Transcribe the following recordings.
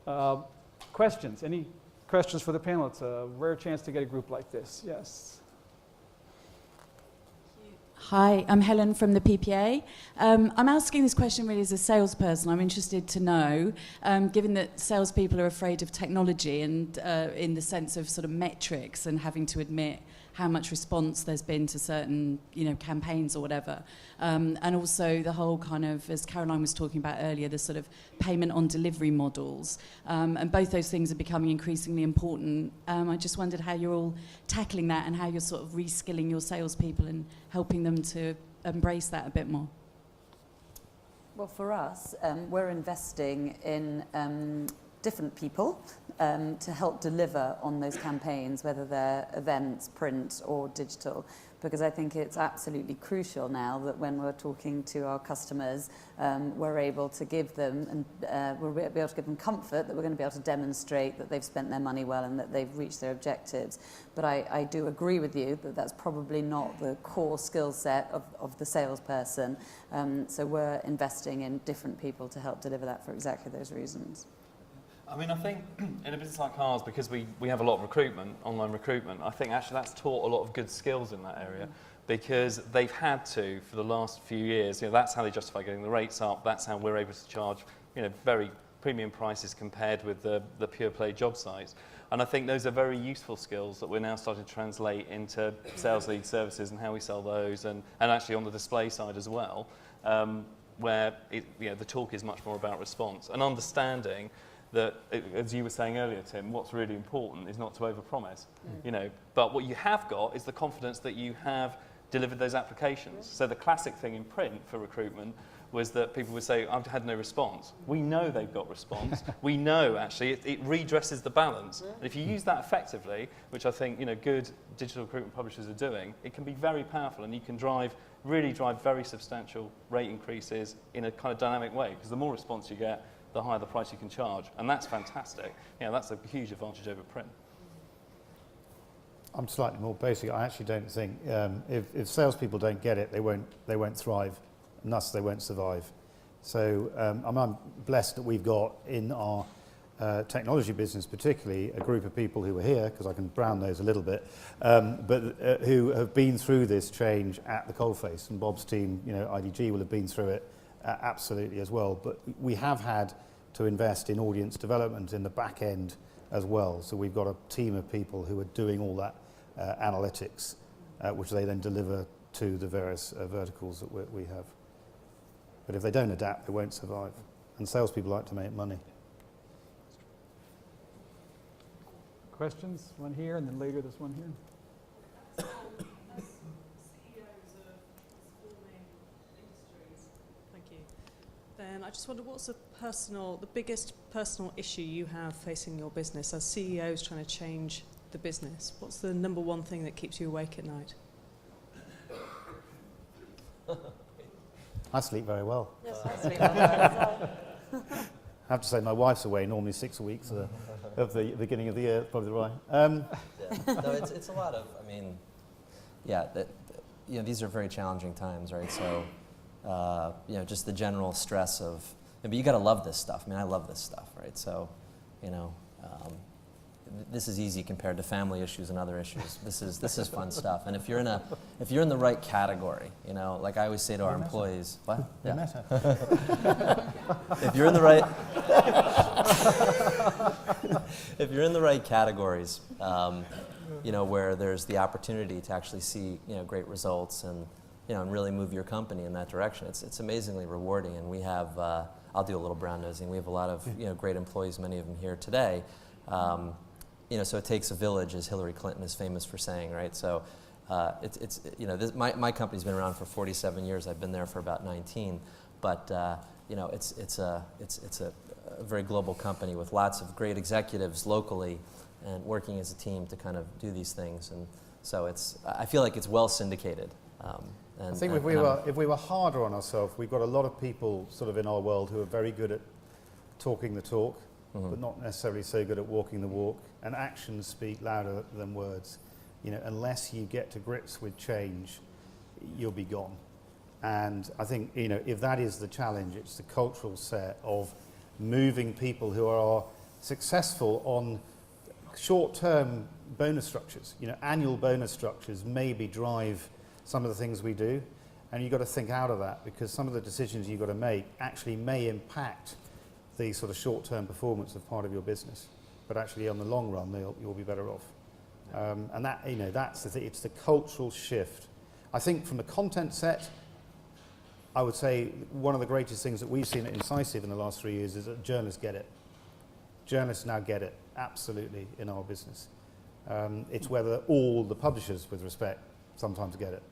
Questions? Any questions for the panel? It's a rare chance to get a group like this. Yes. Hi, I'm Helen from the PPA. I'm asking this question really as a salesperson. I'm interested to know, given that salespeople are afraid of technology and in the sense of sort of metrics and having to admit how much response there's been to certain, campaigns or whatever. And also the whole kind of, as Caroline was talking about earlier, the sort of payment on delivery models. And both those things are becoming increasingly important. I just wondered how you're all tackling that and how you're sort of reskilling your salespeople and helping them to embrace that a bit more. Well, for us, we're investing in different people to help deliver on those campaigns, whether they're events, print or digital, because I think it's absolutely crucial now that when we're talking to our customers, we're able to give them, and we'll be able to give them comfort that we're going to be able to demonstrate that they've spent their money well and that they've reached their objectives. But I do agree with you that that's probably not the core skill set of the salesperson. So we're investing in different people to help deliver that for exactly those reasons. I mean, I think in a business like ours, because we have a lot of recruitment, online recruitment, I think actually that's taught a lot of good skills in that area, because they've had to, for the last few years, that's how they justify getting the rates up, that's how we're able to charge, very premium prices compared with the pure play job sites. And I think those are very useful skills that we're now starting to translate into sales lead services and how we sell those, and actually on the display side as well, where the talk is much more about response and understanding that, as you were saying earlier, Tim, what's really important is not to overpromise, But what you have got is the confidence that you have delivered those applications. So the classic thing in print for recruitment was that people would say, I've had no response. We know they've got response. We know, actually, it redresses the balance. And if you use that effectively, which I think, good digital recruitment publishers are doing, it can be very powerful, and you can really drive very substantial rate increases in a kind of dynamic way, because the more response you get, the higher the price you can charge, and that's fantastic. That's a huge advantage over print. I'm slightly more basic. I actually don't think if salespeople don't get it, they won't thrive, and thus they won't survive. So I'm blessed that we've got in our technology business, particularly, a group of people who are here, because I can brown those a little bit, but who have been through this change at the coalface, and Bob's team, IDG, will have been through it. Absolutely as well, but we have had to invest in audience development in the back end as well. So we've got a team of people who are doing all that analytics, which they then deliver to the various verticals that we have. But if they don't adapt, they won't survive. And salespeople like to make money. Questions? One here, and then later this one here. And I just wonder, what's the biggest personal issue you have facing your business as CEOs trying to change the business? What's the number one thing that keeps you awake at night? I sleep very well. Yes, I sleep very well. I have to say, my wife's away normally 6 weeks of the beginning of the year. Probably right. No, it's a lot of. I mean, these are very challenging times, right? So. Just the general stress of, but you got to love this stuff. I mean, I love this stuff, right? So, this is easy compared to family issues and other issues. This is fun stuff. And if you're in the right category, like I always say to our employees, what? Yeah. If you're in the right, if you're in the right categories, where there's the opportunity to actually see, great results and really move your company in that direction. It's amazingly rewarding, and we have, I'll do a little brown nosing, we have a lot of great employees, many of them here today. So it takes a village, as Hillary Clinton is famous for saying, right? So my company's been around for 47 years. I've been there for about 19, but it's a very global company with lots of great executives locally and working as a team to kind of do these things. And so I feel like it's well syndicated. I think if we were harder on ourselves, we've got a lot of people sort of in our world who are very good at talking the talk, but not necessarily so good at walking the walk. And actions speak louder than words. Unless you get to grips with change, you'll be gone. And I think, if that is the challenge, it's the cultural set of moving people who are successful on short-term bonus structures. You know, annual bonus structures maybe drive some of the things we do, and you've got to think out of that, because some of the decisions you've got to make actually may impact the sort of short-term performance of part of your business, but actually on the long run you'll be better off. And that, you know, that's it's the cultural shift. I think from the content set, I would say one of the greatest things that we've seen at Incisive in the last 3 years is that journalists get it. Journalists now get it, absolutely, in our business. It's whether all the publishers, with respect, sometimes get it.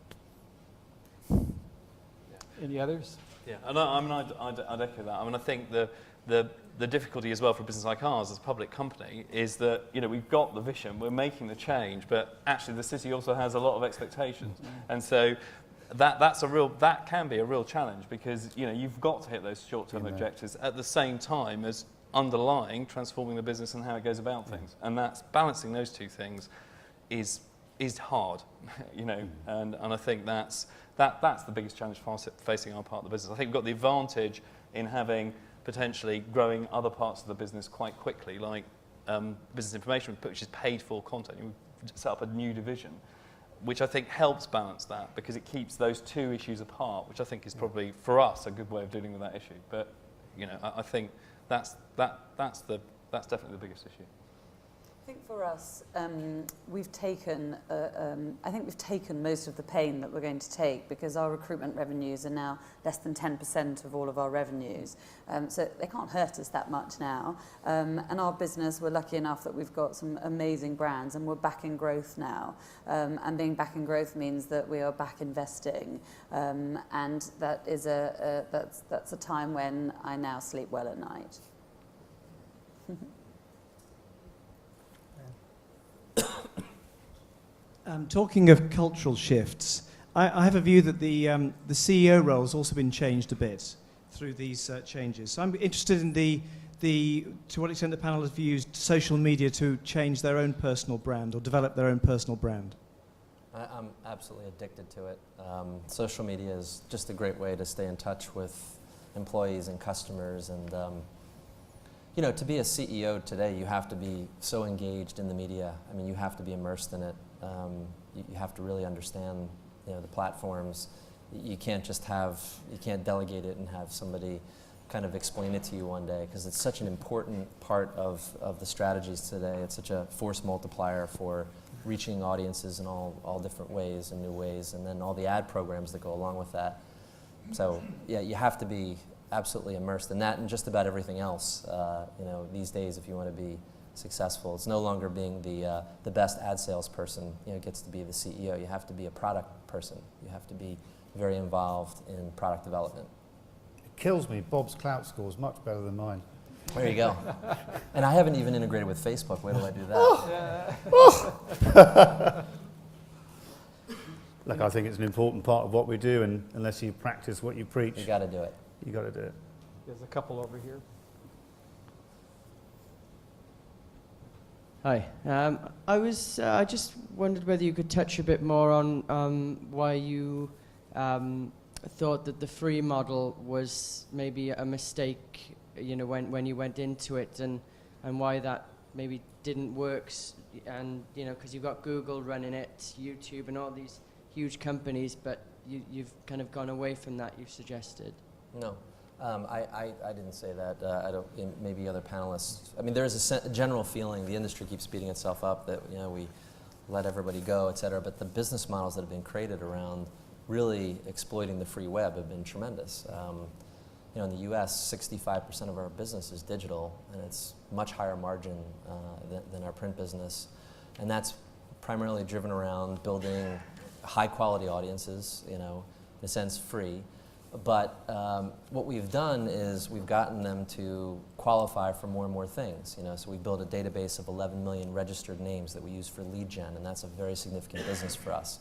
Any others? Yeah, and I'd echo that. I mean, I think the difficulty as well for a business like ours as a public company is that, you know, we've got the vision, we're making the change, but actually the city also has a lot of expectations. And so that can be a real challenge, because, you know, you've got to hit those short-term objectives at the same time as underlying transforming the business and how it goes about things. And that's balancing those two things is hard, you know, and I think that's the biggest challenge facing our part of the business. I think we've got the advantage in having potentially growing other parts of the business quite quickly, like business information, which is paid for content. We've set up a new division, which I think helps balance that, because it keeps those two issues apart, which I think is probably, for us, a good way of dealing with that issue. But, you know, I think that's definitely the biggest issue. I think for us, we've taken most of the pain that we're going to take, because our recruitment revenues are now less than 10% of all of our revenues. So they can't hurt us that much now. And our business, we're lucky enough that we've got some amazing brands, and we're back in growth now. And being back in growth means that we are back investing. And that is that's a time when I now sleep well at night. Talking of cultural shifts, I have a view that the CEO role has also been changed a bit through these changes. So I'm interested in to what extent the panel has used social media to change their own personal brand or develop their own personal brand. I'm absolutely addicted to it. Social media is just a great way to stay in touch with employees and customers, and you know, to be a CEO today, you have to be so engaged in the media. I mean, you have to be immersed in it. You have to really understand, you know, the platforms. You can't delegate it and have somebody kind of explain it to you one day, because it's such an important part of the strategies today. It's such a force multiplier for reaching audiences in all different ways and new ways, and then all the ad programs that go along with that. So yeah, you have to be absolutely immersed in that and just about everything else. You know, these days, if you want to be successful, it's no longer being the best ad salesperson, you know, gets to be the CEO. You have to be a product person. You have to be very involved in product development. It kills me. Bob's clout score is much better than mine. There you go. And I haven't even integrated with Facebook. Wait till I do that. Look, I think it's an important part of what we do, and unless you practice what you preach, You got to do it. you got to do it. There's a couple over here. Hi. I just wondered whether you could touch a bit more on why you thought that the free model was maybe a mistake, you know, when you went into it, and why that maybe didn't work, and, you know, because you've got Google running it, YouTube, and all these huge companies, but you've kind of gone away from that, you've suggested. No. I didn't say that. I don't. Maybe other panelists. I mean, there is a general feeling. The industry keeps beating itself up that, you know, we let everybody go, et cetera. But the business models that have been created around really exploiting the free web have been tremendous. You know, in the U.S., 65% of our business is digital, and it's much higher margin than our print business, and that's primarily driven around building high-quality audiences. You know, in a sense, free. But what we've done is we've gotten them to qualify for more and more things. You know, so we built a database of 11 million registered names that we use for lead gen, and that's a very significant business for us.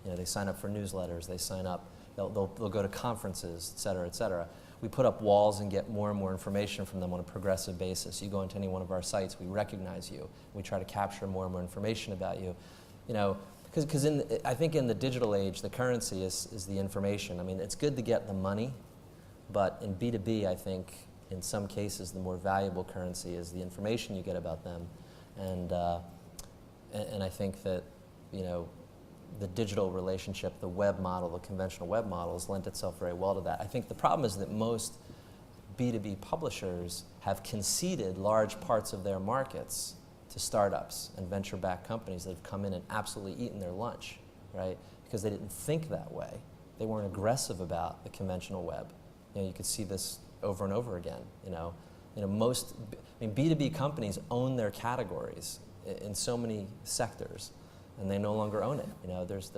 You know, they sign up for newsletters, they sign up, they'll go to conferences, et cetera, et cetera. We put up walls and get more and more information from them on a progressive basis. You go into any one of our sites, we recognize you. We try to capture more and more information about you. You know, because I think in the digital age, the currency is the information. I mean, it's good to get the money, but in B2B, I think in some cases, the more valuable currency is the information you get about them. And I think that, you know, the digital relationship, the web model, the conventional web model has lent itself very well to that. I think the problem is that most B2B publishers have conceded large parts of their markets to startups and venture-backed companies that have come in and absolutely eaten their lunch, right? Because they didn't think that way. They weren't aggressive about the conventional web. You know, you could see this over and over again. You know, most, I mean, B2B companies own their categories in so many sectors, and they no longer own it. You know, there's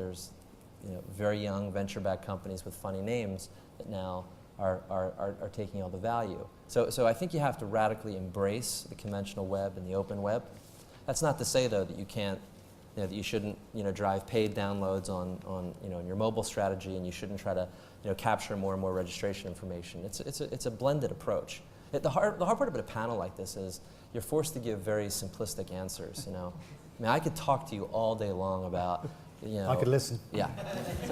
you know, very young venture-backed companies with funny names that now are taking all the value. So I think you have to radically embrace the conventional web and the open web. That's not to say, though, that you can't, you know, that you shouldn't, you know, drive paid downloads on you know, in your mobile strategy, and you shouldn't try to, you know, capture more and more registration information. It's a blended approach. The hard part about a panel like this is you're forced to give very simplistic answers. You know, I mean, I could talk to you all day long about, you know. I could listen. Yeah.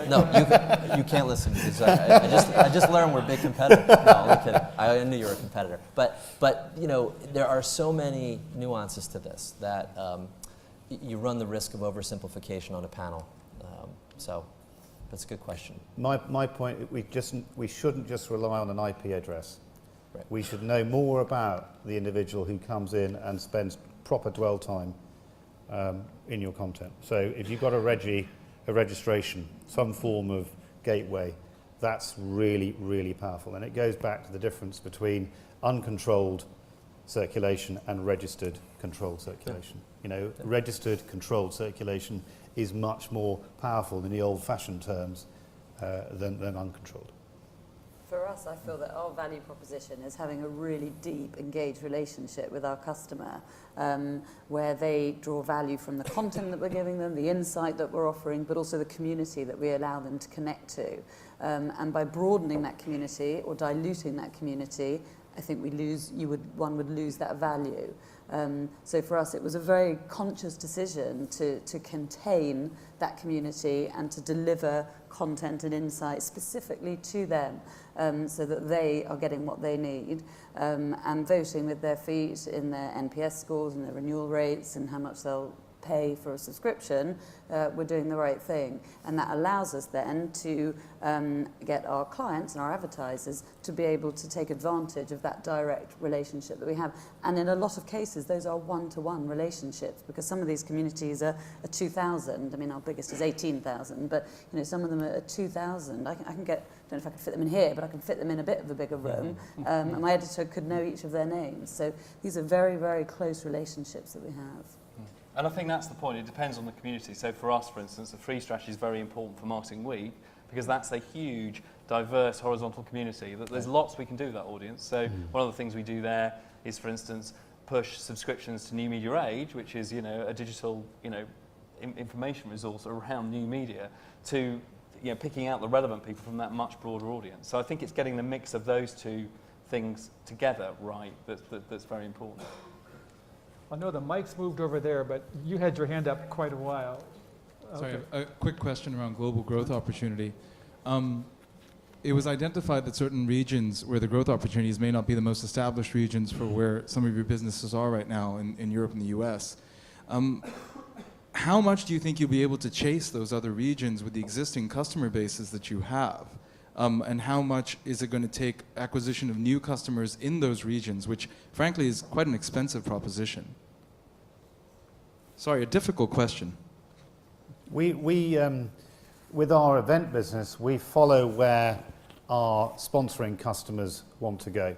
No, you can't listen, because I just learned we're big competitors. No, I'm kidding. I knew you were a competitor. But you know, there are so many nuances to this that you run the risk of oversimplification on a panel. So that's a good question. My point, we shouldn't just rely on an IP address. Right. We should know more about the individual who comes in and spends proper dwell time in your content. So if you've got a registration, some form of gateway, that's really, really powerful. And it goes back to the difference between uncontrolled circulation and registered controlled circulation. You know, registered controlled circulation is much more powerful in the old-fashioned terms than uncontrolled. For us, I feel that our value proposition is having a really deep, engaged relationship with our customer, where they draw value from the content that we're giving them, the insight that we're offering, but also the community that we allow them to connect to. And by broadening that community or diluting that community, I think one would lose that value. So for us, it was a very conscious decision to contain that community and to deliver content and insight specifically to them, so that they are getting what they need, and voting with their feet in their NPS scores and their renewal rates and how much they'll pay for a subscription. We're doing the right thing, and that allows us then to get our clients and our advertisers to be able to take advantage of that direct relationship that we have. And in a lot of cases, those are one-to-one relationships, because some of these communities are 2,000. I mean, our biggest is 18,000, but you know, some of them are 2,000. I can get, I don't know if I can fit them in here, but I can fit them in a bit of a bigger room, and my editor could know each of their names. So these are very, very close relationships that we have. And I think that's the point. It depends on the community. So for us, for instance, the free strategy is very important for Marketing Week, because that's a huge, diverse, horizontal community. There's lots we can do with that audience. So one of the things we do there is, for instance, push subscriptions to New Media Age, which is, you know, a digital, you know, information resource around new media, to, you know, picking out the relevant people from that much broader audience. So I think it's getting the mix of those two things together right that's very important. I know the mic's moved over there, but you had your hand up quite a while. Sorry, Okay. a quick question around global growth opportunity. It was identified that certain regions where the growth opportunities may not be the most established regions for where some of your businesses are right now in Europe and the US. How much do you think you'll be able to chase those other regions with the existing customer bases that you have? And how much is it going to take acquisition of new customers in those regions, which frankly is quite an expensive proposition? Sorry, a difficult question. We with our event business, we follow where our sponsoring customers want to go.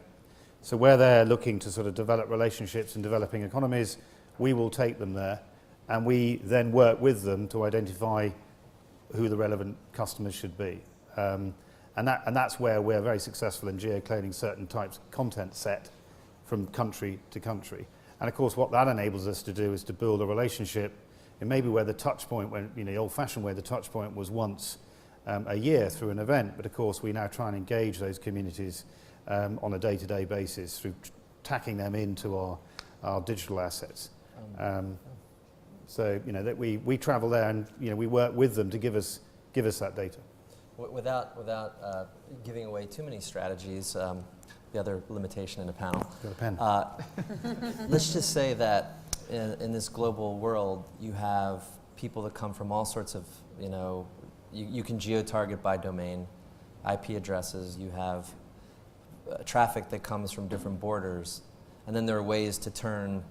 So where they're looking to sort of develop relationships in developing economies, we will take them there, and we then work with them to identify who the relevant customers should be. And that's where we're very successful in geo-cloning certain types of content set from country to country. And of course, what that enables us to do is to build a relationship, and maybe where the touch point, when, you know, the old-fashioned way, the touch point was once a year through an event. But of course, we now try and engage those communities on a day-to-day basis through tacking them into our digital assets. So, you know, that we travel there, and, you know, we work with them to give us that data. Without giving away too many strategies, the other limitation in a panel. Got a pen. Let's just say that in this global world, you have people that come from all sorts of, you can geo-target by domain, IP addresses, you have traffic that comes from different borders, and then there are ways to turn,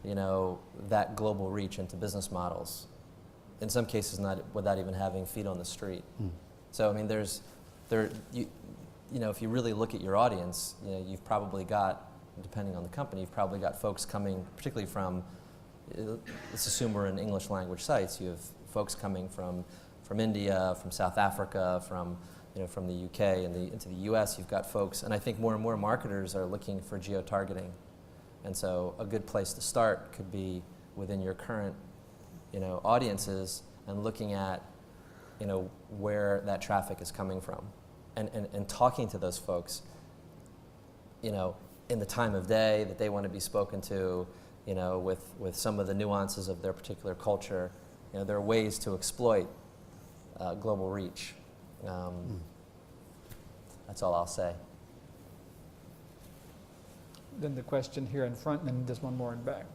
that global reach into business models. In some cases, not without even having feet on the street. So, I mean, if you really look at your audience, you've probably got, depending on the company, you've probably got folks coming, particularly from, let's assume we're in English language sites, you have folks coming from India, from South Africa, from the UK and into the US, you've got folks, and I think more and more marketers are looking for geo-targeting. And so a good place to start could be within your current, audiences and looking at, where that traffic is coming from and talking to those folks, in the time of day that they want to be spoken to, with some of the nuances of their particular culture. There are ways to exploit global reach. That's all I'll say. Then the question here in front, and then there's one more in back.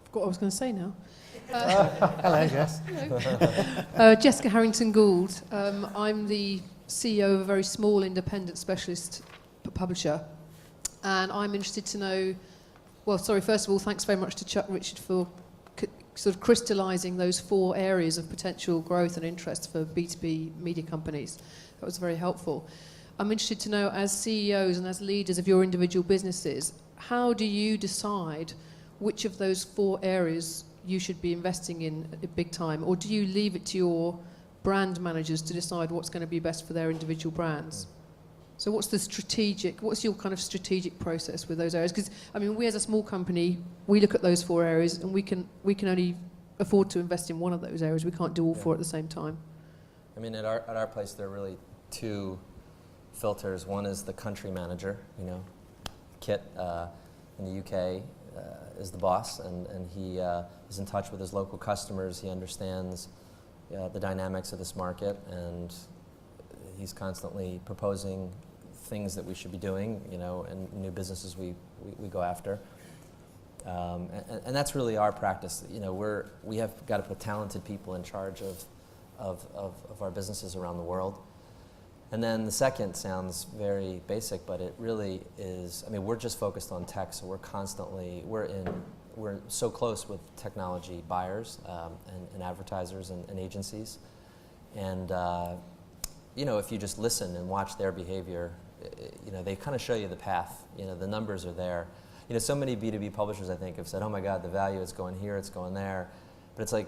Forgot what I was going to say now. Hello, Jess. Hello. Jessica Harrington-Gould. I'm the CEO of a very small independent specialist publisher, and I'm interested to know, first of all, thanks very much to Chuck Richard for sort of crystallising those 4 areas of potential growth and interest for B2B media companies. That was very helpful. I'm interested to know, as CEOs and as leaders of your individual businesses, how do you decide which of those 4 areas you should be investing in big time, or do you leave it to your brand managers to decide what's going to be best for their individual brands? So what's your kind of strategic process with those areas? Because, I mean, we as a small company, we look at those 4 areas and we can only afford to invest in one of those areas. We can't do all 4 at the same time. I mean, at our place, there are really 2 filters. One is the country manager, Kit in the UK is the boss, and he is in touch with his local customers. He understands the dynamics of this market, and he's constantly proposing things that we should be doing, and new businesses we go after. And that's really our practice. We have got to put talented people in charge of our businesses around the world. And then the second sounds very basic, but it really is. I mean, we're just focused on tech, so we're so close with technology buyers and advertisers and agencies. And if you just listen and watch their behavior, they kind of show you the path. The numbers are there. So many B2B publishers, I think, have said, "Oh my God, the value is going here, it's going there," but it's like,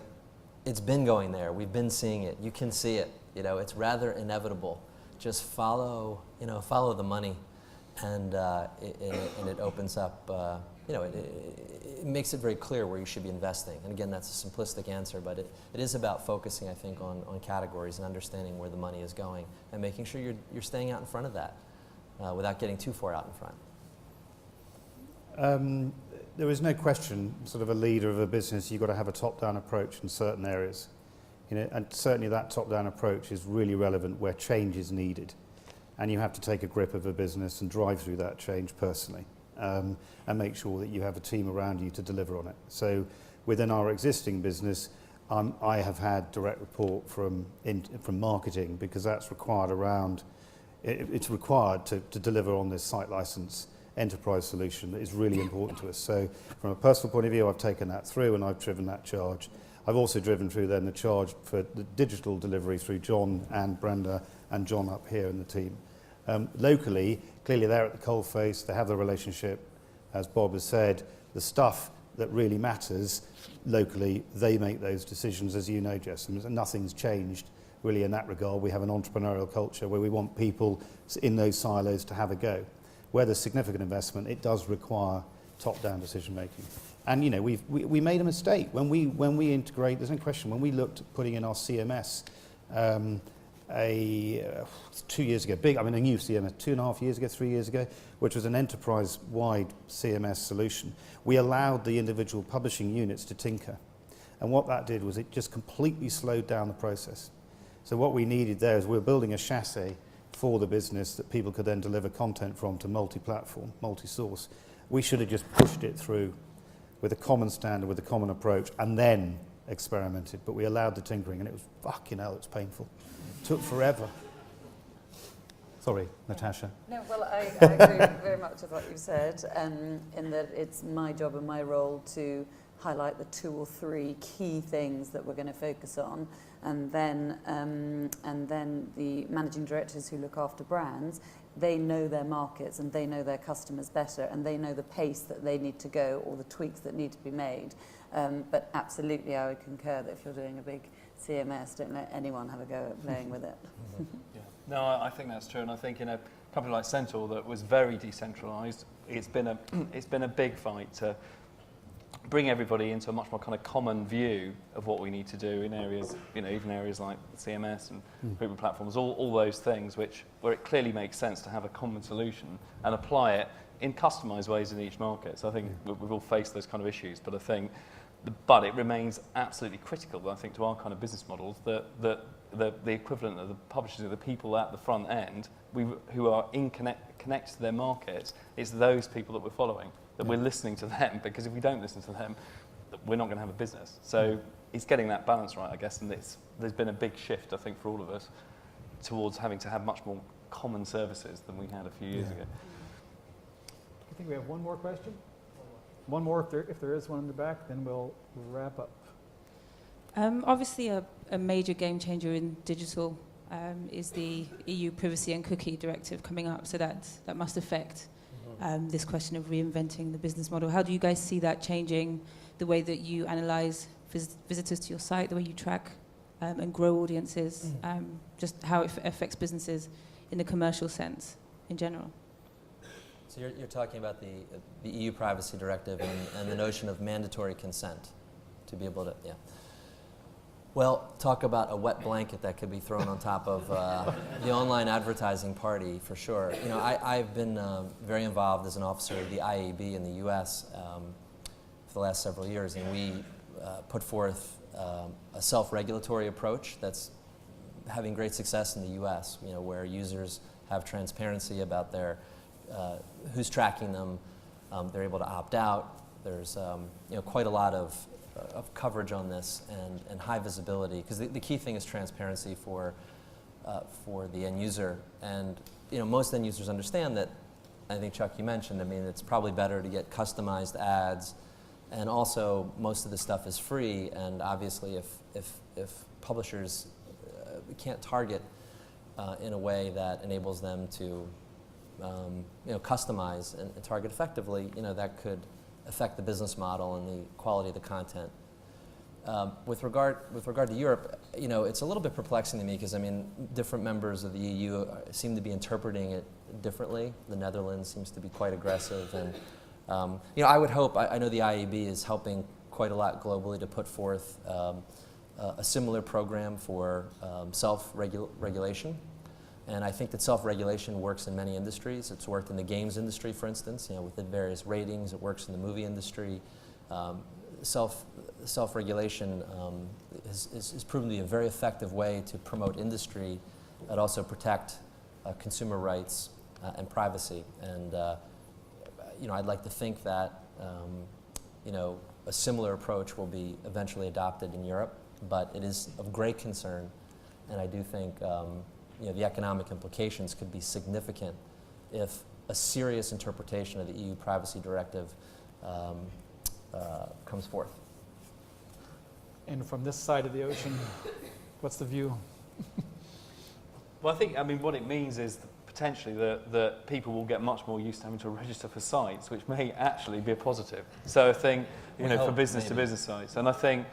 it's been going there. We've been seeing it. You can see it. It's rather inevitable. Just follow the money, and it opens up. It makes it very clear where you should be investing. And again, that's a simplistic answer, but it is about focusing, I think, on categories and understanding where the money is going and making sure you're staying out in front of that without getting too far out in front. There is no question, sort of a leader of a business, you've got to have a top-down approach in certain areas. And certainly that top-down approach is really relevant where change is needed. And you have to take a grip of a business and drive through that change personally, and make sure that you have a team around you to deliver on it. So within our existing business, I have had direct report from marketing, because that's required it's required to deliver on this site license enterprise solution that is really important to us. So from a personal point of view, I've taken that through and I've driven that charge. I've also driven through then the charge for the digital delivery through John and Brenda and John up here in the team. Locally, clearly they're at the coalface, they have the relationship, as Bob has said, the stuff that really matters locally, they make those decisions, as you know, Jess, and nothing's changed really in that regard. We have an entrepreneurial culture where we want people in those silos to have a go. Where there's significant investment, it does require top-down decision making. And we made a mistake when we integrate. There's no question. When we looked at putting in our CMS 2 years ago, a new CMS 2.5 years ago, 3 years ago, which was an enterprise-wide CMS solution. We allowed the individual publishing units to tinker, and what that did was it just completely slowed down the process. So what we needed there is we're building a chassis for the business that people could then deliver content from to multi-platform, multi-source. We should have just pushed it through with a common standard, with a common approach, and then experimented. But we allowed the tinkering, and it was fucking hell, it's painful. It took forever. Sorry, Natasha. No, well, I agree very much with what you said, in that it's my job and my role to highlight the 2 or 3 key things that we're going to focus on, and then the managing directors who look after brands, they know their markets and they know their customers better, and they know the pace that they need to go or the tweaks that need to be made. But absolutely, I would concur that if you're doing a big CMS, don't let anyone have a go at playing with it. Yeah. No, I think that's true, and I think in a company like Centaur that was very decentralised, it's been a big fight to bring everybody into a much more kind of common view of what we need to do in areas, even areas like CMS and recruitment platforms, all those things where it clearly makes sense to have a common solution and apply it in customised ways in each market. So I think we've all faced those kind of issues, but it remains absolutely critical, I think, to our kind of business models that the equivalent of the publishers are the people at the front end who are connected to their markets. It's those people that we're following, that we're listening to them, because if we don't listen to them, we're not going to have a business. So it's getting that balance right, I guess, and there's been a big shift, I think, for all of us towards having to have much more common services than we had a few years ago. I think we have one more question. One more, if there is one in the back, then we'll wrap up. Obviously, a major game changer in digital is the EU Privacy and Cookie Directive coming up, so that must affect this question of reinventing the business model. How do you guys see that changing the way that you analyze visitors to your site, the way you track and grow audiences, just how it affects businesses in the commercial sense in general? So you're talking about the EU Privacy Directive and the notion of mandatory consent to be able to, yeah. Well, talk about a wet blanket that could be thrown on top of the online advertising party, for sure. I've been very involved as an officer of the IAB in the U.S. For the last several years, and we put forth a self-regulatory approach that's having great success in the U.S., where users have transparency about their who's tracking them. They're able to opt out. There's quite a lot of coverage on this and high visibility, because the key thing is transparency for the end user. And most end users understand that. I think, Chuck, you mentioned, it's probably better to get customized ads, and also most of the stuff is free, and obviously if publishers can't target in a way that enables them to customize and target effectively, that could affect the business model and the quality of the content. With regard to Europe, it's a little bit perplexing to me, because different members of the EU seem to be interpreting it differently. The Netherlands seems to be quite aggressive, and I would hope. I know the IAB is helping quite a lot globally to put forth a similar program for self-regulation. And I think that self-regulation works in many industries. It's worked in the games industry, for instance, with the various ratings. It works in the movie industry. Self-regulation is proven to be a very effective way to promote industry, but also protect consumer rights and privacy. And I'd like to think that a similar approach will be eventually adopted in Europe, but it is of great concern, and I do think the economic implications could be significant if a serious interpretation of the EU Privacy Directive comes forth. And from this side of the ocean, what's the view? Well, I think, what it means is potentially that people will get much more used to having to register for sites, which may actually be a positive. So I think, for business-to-business sites. And I think,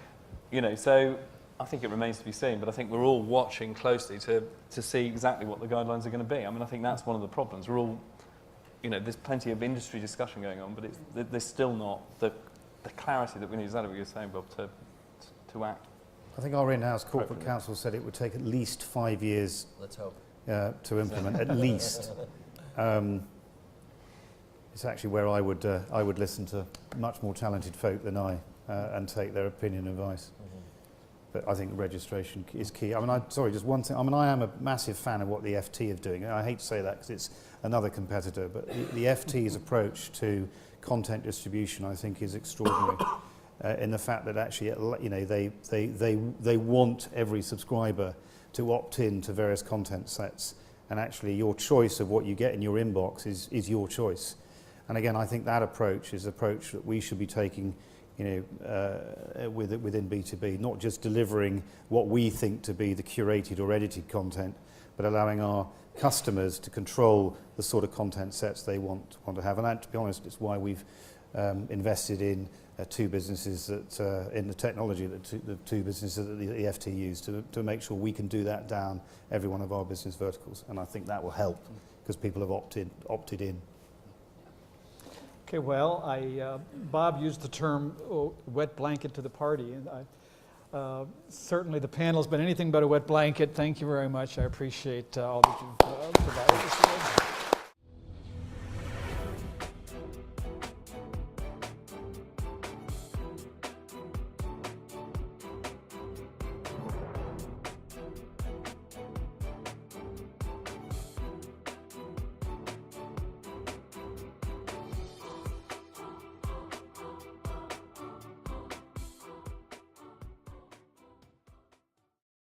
so I think it remains to be seen, but I think we're all watching closely to see exactly what the guidelines are going to be. I think that's one of the problems. We're all, there's plenty of industry discussion going on, but there's still not the clarity that we need, exactly what you're saying, Bob, to act. I think our in-house corporate counsel said it would take at least 5 years. Let's hope. To implement, at least. It's actually where I would listen to much more talented folk than I and take their opinion and advice. But I think registration is key. I mean, just one thing. I mean, I am a massive fan of what the FT are doing. I hate to say that because it's another competitor, but the FT's approach to content distribution, I think, is extraordinary. In the fact that actually, you know, they want every subscriber to opt in to various content sets, and actually your choice of what you get in your inbox is your choice. And again, I think that approach is the approach that we should be taking, you know, within B2B, not just delivering what we think to be the curated or edited content, but allowing our customers to control the sort of content sets they want to have. And that, to be honest, is why we've invested in two businesses that in the technology that the two businesses that the FT use to make sure we can do that down every one of our business verticals. And I think that will help because people have opted in. Okay, well, Bob used the term wet blanket to the party, and certainly the panel's been anything but a wet blanket. Thank you very much. I appreciate all that you've provided.